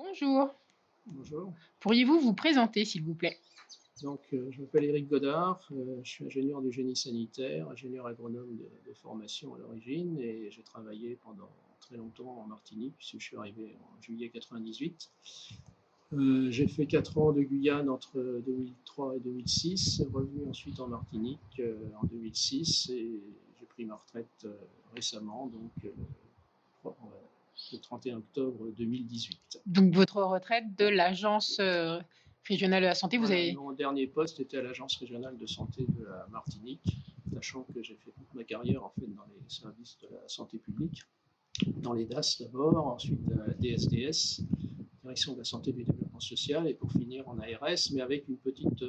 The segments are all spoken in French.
Bonjour, Bonjour. pourriez-vous vous présenter s'il vous plaît? Je m'appelle Éric Godard, je suis ingénieur du génie sanitaire, ingénieur agronome de formation à l'origine et j'ai travaillé pendant très longtemps en Martinique puisque je suis arrivé en juillet 98. J'ai fait 4 ans de Guyane entre 2003 et 2006, revenu ensuite en Martinique en 2006 et j'ai pris ma retraite récemment, le 31 octobre 2018. Donc votre retraite de l'agence, régionale de la santé, vous Voilà, avez mon dernier poste était à l'Agence régionale de santé de la Martinique, sachant que j'ai fait toute ma carrière en fait dans les services de la santé publique, dans les DAS d'abord, ensuite à la DSDS, Direction de la santé et du développement social, et pour finir en ARS, mais avec une petite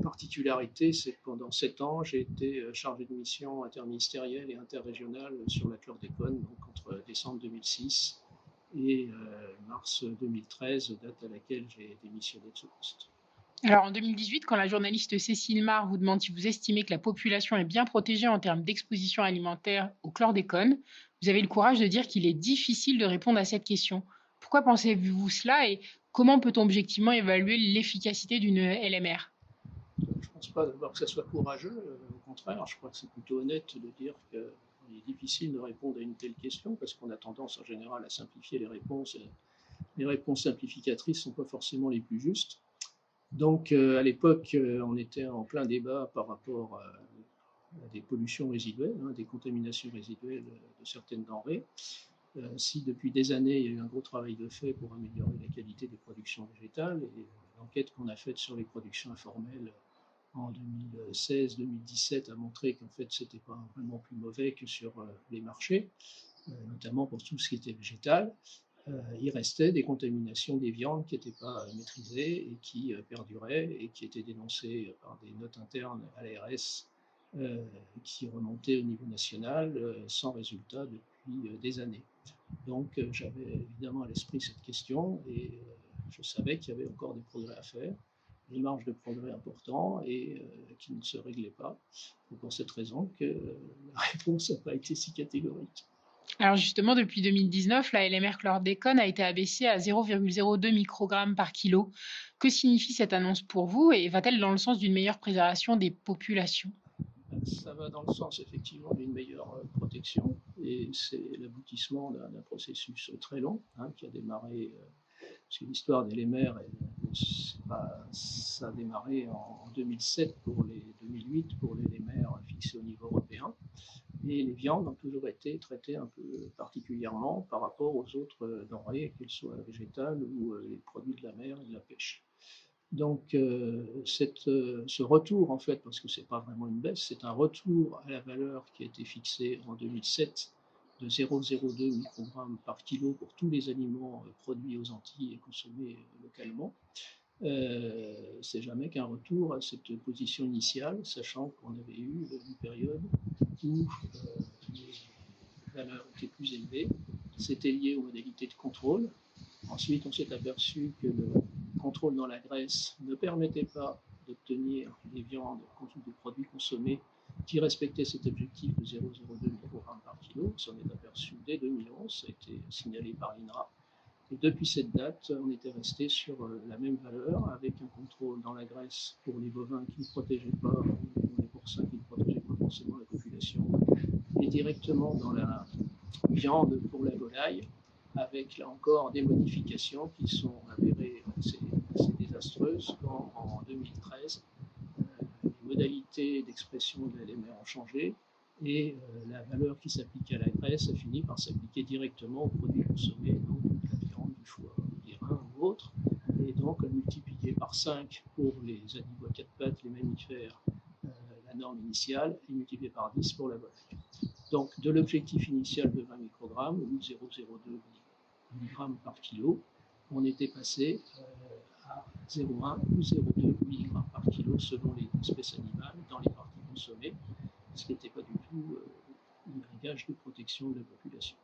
particularité, c'est que pendant 7 ans, j'ai été chargé de mission interministérielle et interrégionale sur la chlordécone, donc entre décembre 2006 et mars 2013, date à laquelle j'ai démissionné de ce poste. alors en 2018, quand la journaliste Cécile Marr vous demande si vous estimez que la population est bien protégée en termes d'exposition alimentaire au chlordécone, vous avez le courage de dire qu'il est difficile de répondre à cette question. Pourquoi pensez-vous cela et comment peut-on objectivement évaluer l'efficacité d'une LMR? Je ne pense pas d'abord que ça soit courageux, au contraire, je crois que c'est plutôt honnête de dire qu'il est difficile de répondre à une telle question parce qu'on a tendance en général à simplifier les réponses. Et les réponses simplificatrices ne sont pas forcément les plus justes. À l'époque, on était en plein débat par rapport à des pollutions résiduelles, hein, des contaminations résiduelles de certaines denrées. Si depuis des années, il y a eu un gros travail de fait pour améliorer la qualité des productions végétales, et l'enquête qu'on a faite sur les productions informelles en 2016-2017 a montré qu'en fait, c'était pas vraiment plus mauvais que sur les marchés, notamment pour tout ce qui était végétal. Il restait des contaminations des viandes qui n'étaient pas maîtrisées et qui perduraient et qui étaient dénoncées par des notes internes à l'ARS qui remontaient au niveau national sans résultat depuis des années. J'avais évidemment à l'esprit cette question et je savais qu'il y avait encore des progrès à faire, des marges de progrès importants et qui ne se réglaient pas. C'est pour cette raison que la réponse n'a pas été si catégorique. Alors justement, depuis 2019, la LMR chlordécone a été abaissée à 0,02 microgrammes par kilo. Que signifie cette annonce pour vous et va-t-elle dans le sens d'une meilleure préservation des populations? Ça va dans le sens effectivement d'une meilleure protection et c'est l'aboutissement d'un processus très long hein, qui a démarré, parce que l'histoire des LMR, ça a démarré en 2007 pour les 2008 pour les LMR fixés au niveau européen et les viandes ont toujours été traitées un peu particulièrement par rapport aux autres denrées, qu'elles soient végétales ou les produits de la mer et de la pêche. Ce retour, en fait, parce que ce n'est pas vraiment une baisse, c'est un retour à la valeur qui a été fixée en 2007 de 0,02 microgrammes par kilo pour tous les aliments produits aux Antilles et consommés localement. C'est jamais qu'un retour à cette position initiale, sachant qu'on avait eu une période où les valeurs étaient plus élevées. C'était lié aux modalités de contrôle. Ensuite, on s'est aperçu que le contrôle dans la graisse ne permettait pas d'obtenir des viandes ou des produits consommés qui respectaient cet objectif de 0,02 microgrammes par kilo. On s'en est aperçu dès 2011, ça a été signalé par l'INRA. Et depuis cette date, on était resté sur la même valeur, avec un contrôle dans la graisse pour les bovins qui ne protégeaient pas, ou les porcins qui ne protégeaient pas forcément la population, et directement dans la viande pour la volaille, avec là encore des modifications qui sont avérées assez désastreuses quand en 2013 les modalités d'expression de l'élément ont changé et la valeur qui s'applique à la graisse a fini par s'appliquer directement aux produits consommés, donc de la viande, du foie, des reins ou autres, et donc multiplié par 5 pour les animaux à quatre pattes, les mammifères, la norme initiale, et multiplié par 10 pour la volaille. Donc de l'objectif initial de 20 microgrammes, ou 0,02 mg par kilo, on était passé à 0,1 ou 0,2 mg par kilo selon les espèces animales dans les parties consommées, ce qui n'était pas du tout un gage de protection de la population.